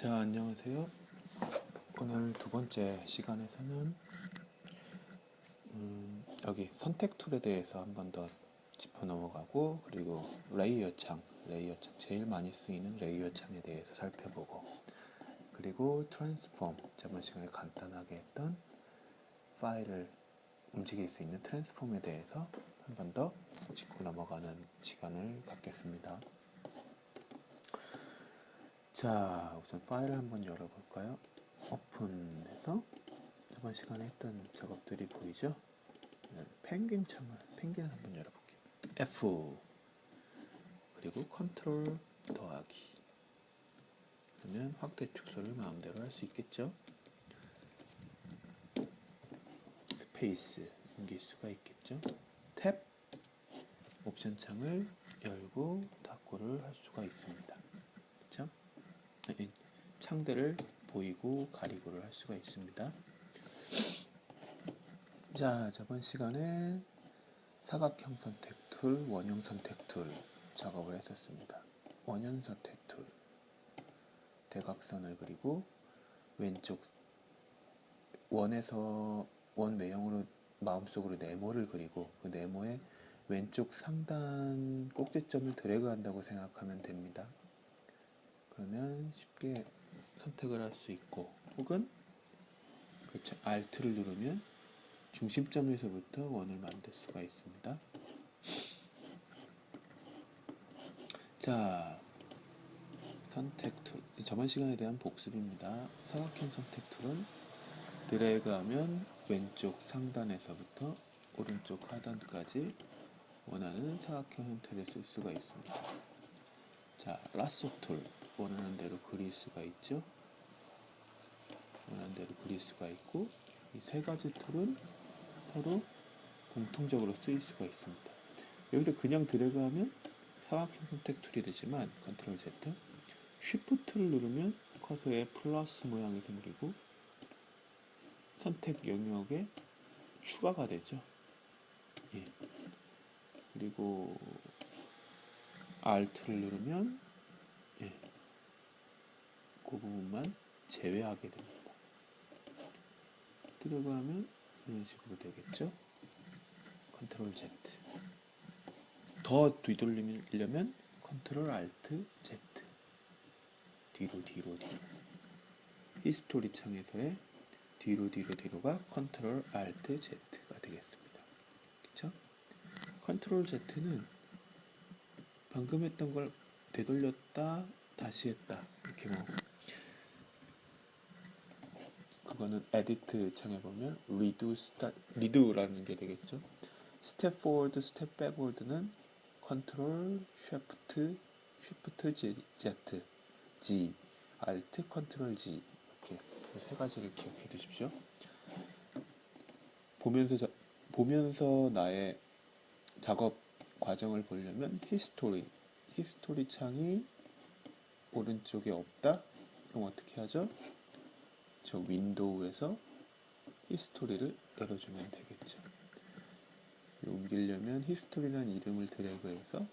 자, 안녕하세요. 오늘 두 번째 시간에서는 여기 선택 툴에 대해서 한 번 더 짚어 넘어가고, 그리고 레이어 창 제일 많이 쓰이는 레이어 창에 대해서 살펴보고, 그리고 트랜스폼, 저번 시간에 간단하게 했던 파일을 움직일 수 있는 트랜스폼에 대해서 한 번 더 짚고 넘어가는 시간을 갖겠습니다. 자, 우선 파일을 한번 열어볼까요? 오픈해서 저번 시간에 했던 작업들이 보이죠? 펭귄 한번 열어볼게요. F 그리고 컨트롤 더하기. 그러면 확대 축소를 마음대로 할 수 있겠죠? 스페이스 옮길 수가 있겠죠? 탭 옵션 창을 열고 닫고를 할 수가 있습니다. 그렇죠? 창들을 보이고 가리고를 할 수가 있습니다. 자, 저번 시간에 사각형 선택 툴, 원형 선택 툴 작업을 했었습니다. 원형 선택 툴, 대각선을 그리고 왼쪽 원에서 원 외형으로 마음속으로 네모를 그리고 그 네모의 왼쪽 상단 꼭지점을 드래그 한다고 생각하면 됩니다. 그러면 쉽게 선택을 할 수 있고, 혹은 그렇죠, Alt를 누르면 중심점에서부터 원을 만들 수가 있습니다. 자, 선택 툴, 저번 시간에 대한 복습입니다. 사각형 선택 툴은 드래그하면 왼쪽 상단에서부터 오른쪽 하단까지 원하는 사각형 형태를 쓸 수가 있습니다. 자, 라쏘 툴, 원하는 대로 그릴 수가 있죠. 원하는 대로 그릴 수가 있고, 이 세 가지 툴은 서로 공통적으로 쓰일 수가 있습니다. 여기서 그냥 드래그하면 사각형 선택 툴이 되지만 컨트롤 Z, 쉬프트를 누르면 커서에 플러스 모양이 생기고 선택 영역에 추가가 되죠. 예. 그리고 Alt를 누르면 그 부분만 제외하게 됩니다. 드래그하면 이런 식으로 되겠죠. 컨트롤 Z. 더 뒤돌리려면 컨트롤 Alt Z. 뒤로. 히스토리 창에서의 뒤로가 컨트롤 Alt Z가 되겠습니다. 그쵸? 컨트롤 Z는 방금 했던 걸 되돌렸다 다시 했다, 이렇게 그거는 에디트 창에 보면 리두라는 게 되겠죠. 스텝 포워드, 스텝 백워드는 컨트롤 쉬프트 G, Alt 컨트롤 G, 이렇게 세 가지를 기억해 두십시오. 보면서 나의 작업 과정을 보려면 히스토리 창이 오른쪽에 없다? 그럼 어떻게 하죠? 저 윈도우에서 히스토리를 열어주면 되겠죠. 옮기려면 히스토리라는 이름을 드래그해서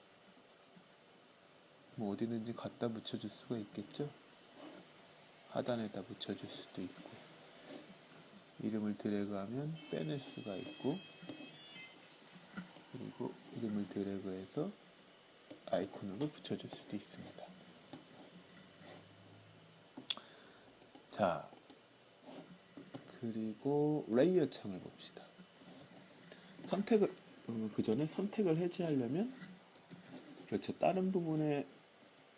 어디든지 갖다 붙여줄 수가 있겠죠. 하단에다 붙여줄 수도 있고, 이름을 드래그하면 빼낼 수가 있고, 그리고 이름을 드래그해서 아이콘으로 붙여줄 수도 있습니다. 자, 그리고 레이어 창을 봅시다. 그 전에 선택을 해제하려면, 그렇죠, 다른 부분에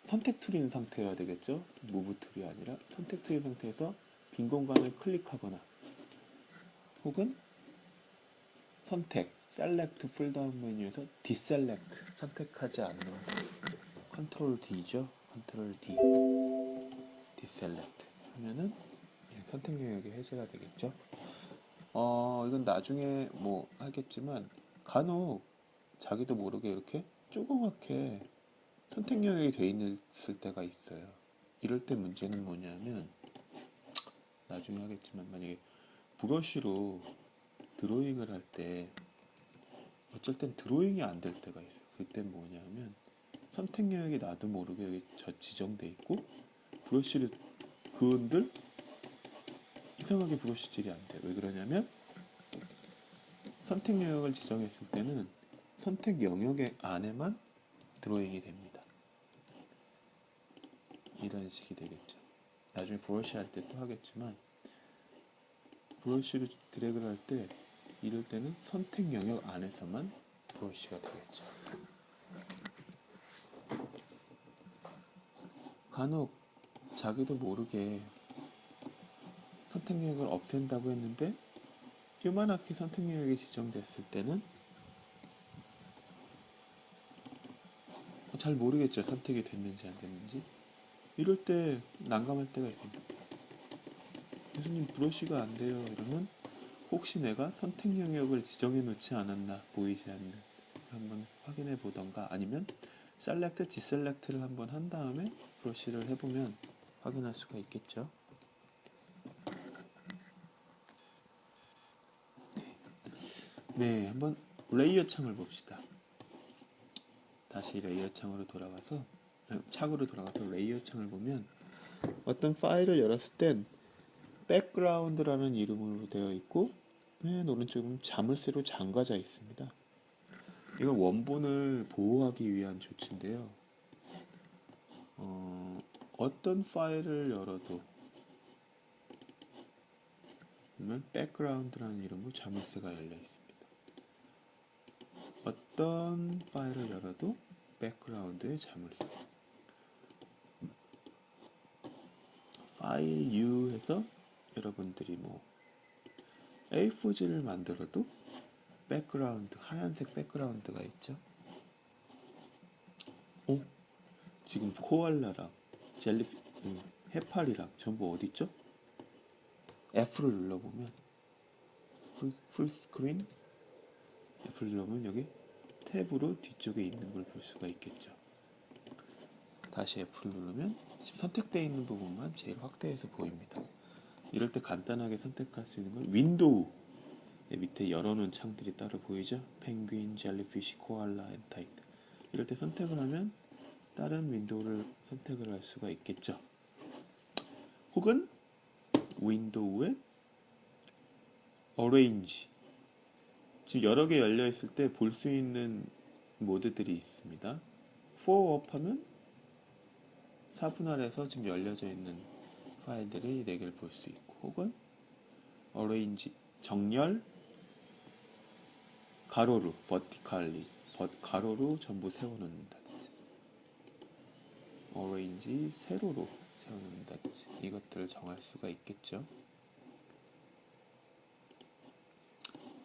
선택 툴인 상태여야 되겠죠. 무브 툴이 아니라 선택 툴인 상태에서 빈 공간을 클릭하거나, 혹은 선택 셀렉트 풀다운 메뉴에서 디셀렉트, 선택하지 않는, 컨트롤 D죠. 컨트롤 D, 디셀렉트 하면은 선택 영역이 해제가 되겠죠. 이건 나중에 하겠지만, 간혹 자기도 모르게 이렇게 조그맣게 선택 영역이 돼 있을 때가 있어요. 이럴 때 문제는 뭐냐면, 나중에 하겠지만, 만약에 브러쉬로 드로잉을 할 때 어쩔 땐 드로잉이 안 될 때가 있어요. 그때 뭐냐면, 선택 영역이 나도 모르게 여기 지정돼 있고, 브러쉬를 그분들 이상하게 브러쉬질이 안 돼. 왜 그러냐면 선택 영역을 지정했을 때는 선택 영역의 안에만 드로잉이 됩니다. 이런 식이 되겠죠. 나중에 브러쉬 할 때 또 하겠지만 브러쉬를 드래그를 할 때 이럴 때는 선택 영역 안에서만 브러쉬가 되겠죠. 간혹 자기도 모르게 선택 영역을 없앤다고 했는데 요만하게 선택 영역이 지정됐을 때는 잘 모르겠죠. 선택이 됐는지 안 됐는지. 이럴 때 난감할 때가 있습니다. 교수님 브러쉬가 안 돼요. 이러면 혹시 내가 선택 영역을 지정해 놓지 않았나 보이지 않는 한번 확인해 보던가 아니면 셀렉트, 디셀렉트를 한번 한 다음에 브러쉬를 해보면 확인할 수가 있겠죠. 네, 한번 레이어 창을 봅시다. 다시 레이어 창으로 돌아가서 레이어 창을 보면 어떤 파일을 열었을 땐 백그라운드라는 이름으로 되어 있고 맨 오른쪽은 자물쇠로 잠가져 있습니다. 이건 원본을 보호하기 위한 조치인데요. 어떤 파일을 열어도 보면 백그라운드라는 이름으로 자물쇠가 열려 있습니다. 어떤 파일을 열어도 백그라운드의 자물쇠. 파일 U에서 여러분들이 뭐 A4지를 만들어도 백그라운드, 하얀색 백그라운드가 있죠. 지금 코알라랑 젤리, 해파리랑 전부 어디 있죠? F를 눌러보면 풀 스크린 F를 눌러보면 여기 탭으로 뒤쪽에 있는 걸 볼 수가 있겠죠. 다시 F를 누르면 지금 선택되어 있는 부분만 제일 확대해서 보입니다. 이럴 때 간단하게 선택할 수 있는 건 윈도우 밑에 열어놓은 창들이 따로 보이죠? 펭귄, 젤리피쉬, 코알라, 엔타이트. 이럴 때 선택을 하면 다른 윈도우를 선택을 할 수가 있겠죠. 혹은 윈도우에 어레인지. 지금 여러 개 열려 있을 때 볼 수 있는 모드들이 있습니다. forward 하면 4분할해서 지금 열려져 있는 파일들이 4개를 볼 수 있고, 혹은 어레인지 정렬 가로로 vertically 가로로 전부 세워놓는다든지 어레인지 세로로 세워놓는다든지 이것들을 정할 수가 있겠죠.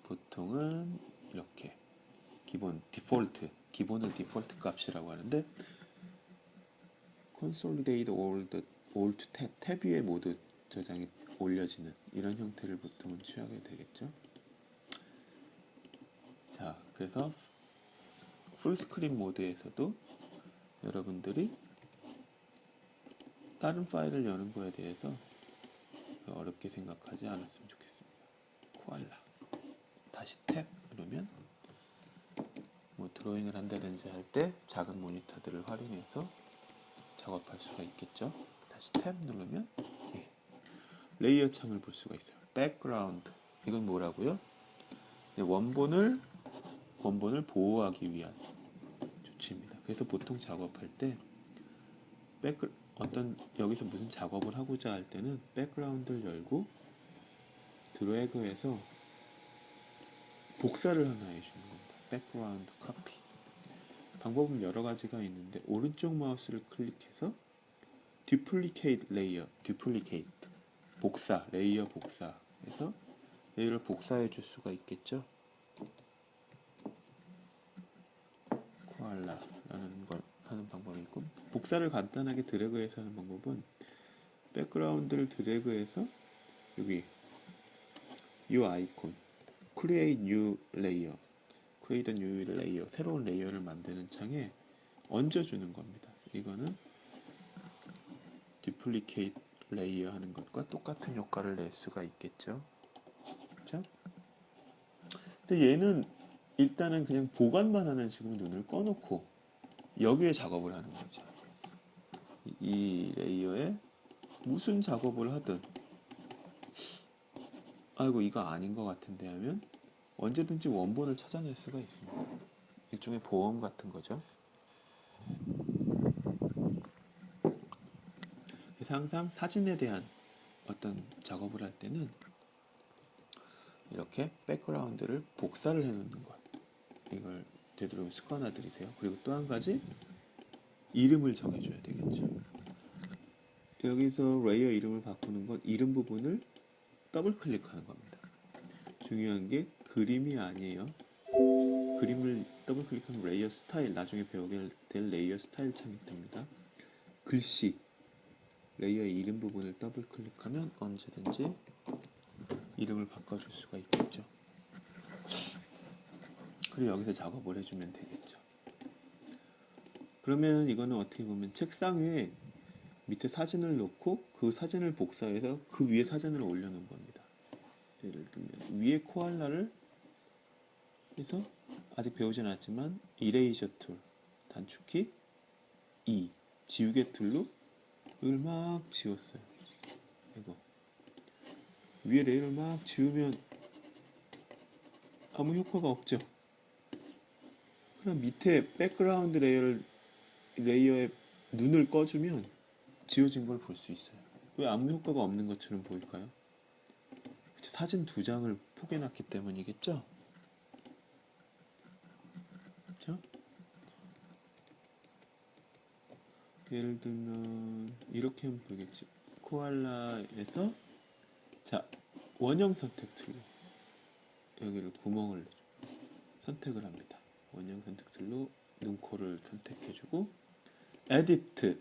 보통은 이렇게 기본을 디폴트 값이라고 하는데 consolidate all 탭 위에 모두 저장이 올려지는 이런 형태를 보통은 취하게 되겠죠. 자, 그래서 풀스크린 모드에서도 여러분들이 다른 파일을 여는 거에 대해서 어렵게 생각하지 않았으면 좋겠습니다. 코알라 다시 탭 누르면 뭐 드로잉을 한다든지 할 때 작은 모니터들을 활용해서 작업할 수가 있겠죠. 다시 탭 누르면 레이어 창을 볼 수가 있어요. 백그라운드 이건 뭐라고요? 원본을 보호하기 위한 조치입니다. 그래서 보통 작업할 때 여기서 무슨 작업을 하고자 할 때는 백그라운드를 열고 드래그해서 복사를 하나 해주는 겁니다. 백그라운드 카피. 방법은 여러 가지가 있는데 오른쪽 마우스를 클릭해서 duplicate layer, 복사, 레이어 복사해서 레이어를 복사해 줄 수가 있겠죠. 코알라라는 걸 하는 방법이 있고, 복사를 간단하게 드래그해서 하는 방법은 백그라운드를 드래그해서 여기 이 아이콘 create new layer 새로운 레이어를 만드는 창에 얹어주는 겁니다. 이거는 duplicate layer 하는 것과 똑같은 효과를 낼 수가 있겠죠. 그렇죠? 근데 얘는 일단은 그냥 보관만 하는 식으로 눈을 꺼놓고 여기에 작업을 하는 거죠. 이 레이어에 무슨 작업을 하든 아이고 이거 아닌 것 같은데 하면 언제든지 원본을 찾아낼 수가 있습니다. 일종의 보험 같은 거죠. 그래서 항상 사진에 대한 어떤 작업을 할 때는 이렇게 백그라운드를 복사를 해놓는 것, 이걸 되도록 습관화 들이세요. 그리고 또 한 가지 이름을 정해줘야 되겠죠. 여기서 레이어 이름을 바꾸는 건 이름 부분을 더블 클릭하는 겁니다. 중요한 게 그림이 아니에요. 그림을 더블 클릭하면 레이어 스타일, 나중에 배우게 될 레이어 스타일 창이 뜹니다. 글씨, 레이어의 이름 부분을 더블 클릭하면 언제든지 이름을 바꿔줄 수가 있겠죠. 그리고 여기서 작업을 해주면 되겠죠. 그러면 이거는 어떻게 보면 책상 위에 밑에 사진을 놓고 그 사진을 복사해서 그 위에 사진을 올려놓은 겁니다. 예를 들면 위에 코알라를 해서 아직 배우진 않았지만 이레이저 툴, 단축키 E, 지우개 툴로 이걸 막 지웠어요. 이거 위에 레이어를 막 지우면 아무 효과가 없죠. 그럼 밑에 백그라운드 레이어에 눈을 꺼주면 지워진 걸 볼 수 있어요. 왜 아무 효과가 없는 것처럼 보일까요? 사진 두 장을 포개놨기 때문이겠죠? 그렇죠? 예를 들면 이렇게 하면 보이겠지. 코알라에서 자 원형 선택 툴로 여기를 구멍을 선택을 합니다. 원형 선택 툴로 눈코를 선택해주고 에디트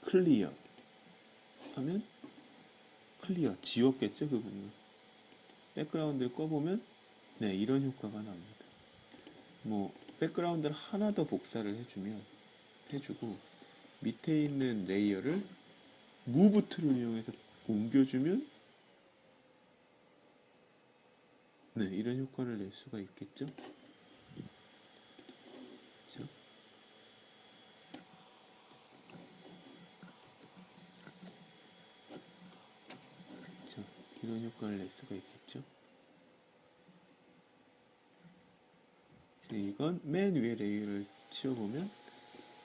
클리어 하면 클리어 지웠겠죠 그 부분. 백그라운드를 꺼보면 네 이런 효과가 나옵니다. 뭐 백그라운드를 하나 더 복사를 해주고 밑에 있는 레이어를 무브 툴을 이용해서 옮겨주면 네 이런 효과를 낼 수가 있겠죠. 그렇죠? 그렇죠? 이런 효과를 낼 수가 있겠죠. 이건 맨 위에 레이어를 치워보면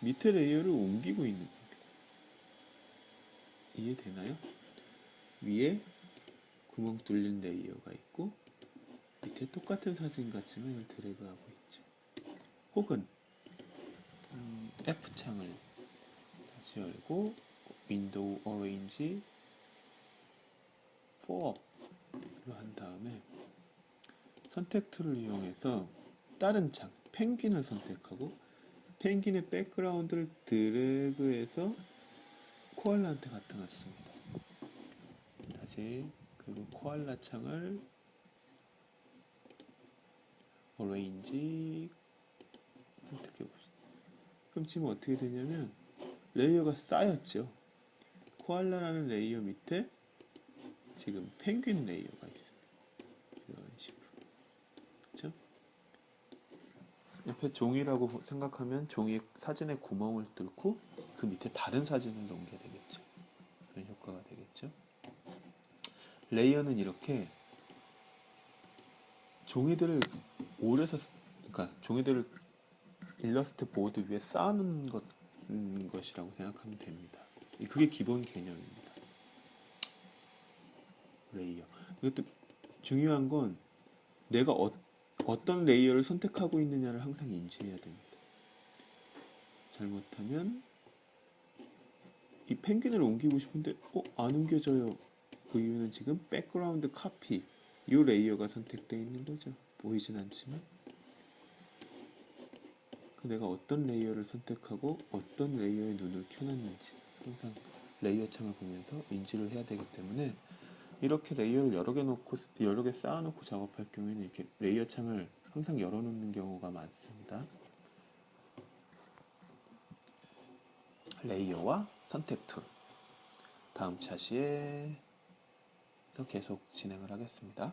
밑에 레이어를 옮기고 있는 겁니다. 이해되나요? 위에 구멍 뚫린 레이어가 있고 밑에 똑같은 사진 같지만 이걸 드래그하고 있죠. 혹은 F창을 다시 열고 윈도우 어레인지 4로 한 다음에 선택 툴을 이용해서 다른 창 펭귄을 선택하고 펭귄의 백그라운드를 드래그해서 코알라한테 갖다 놨습니다. 다시 그리고 코알라 창을 어레인지 선택해 봅시다. 그럼 지금 어떻게 되냐면 레이어가 쌓였죠. 코알라라는 레이어 밑에 지금 펭귄 레이어가 있습니다. 이런 식으로. 그렇죠? 옆에 종이라고 생각하면 종이 사진에 구멍을 뚫고 그 밑에 다른 사진을 넣게 되겠죠. 그런 효과가 되겠죠. 레이어는 이렇게 종이들을 오래서 그러니까 종이들을 일러스트 보드 위에 쌓아놓은 것이라고 생각하면 됩니다. 그게 기본 개념입니다. 레이어. 이것도 중요한 건 내가 어떤 레이어를 선택하고 있느냐를 항상 인지해야 됩니다. 잘못하면 이 펭귄을 옮기고 싶은데 안 옮겨져요. 그 이유는 지금 백그라운드 카피 이 레이어가 선택되어 있는 거죠. 보이진 않지만 내가 어떤 레이어를 선택하고 어떤 레이어에 눈을 켜놨는지 항상 레이어 창을 보면서 인지를 해야 되기 때문에 이렇게 레이어를 여러 개 쌓아놓고 작업할 경우에는 이렇게 레이어 창을 항상 열어놓는 경우가 많습니다. 레이어와 선택 툴 다음 차시에서 계속 진행을 하겠습니다.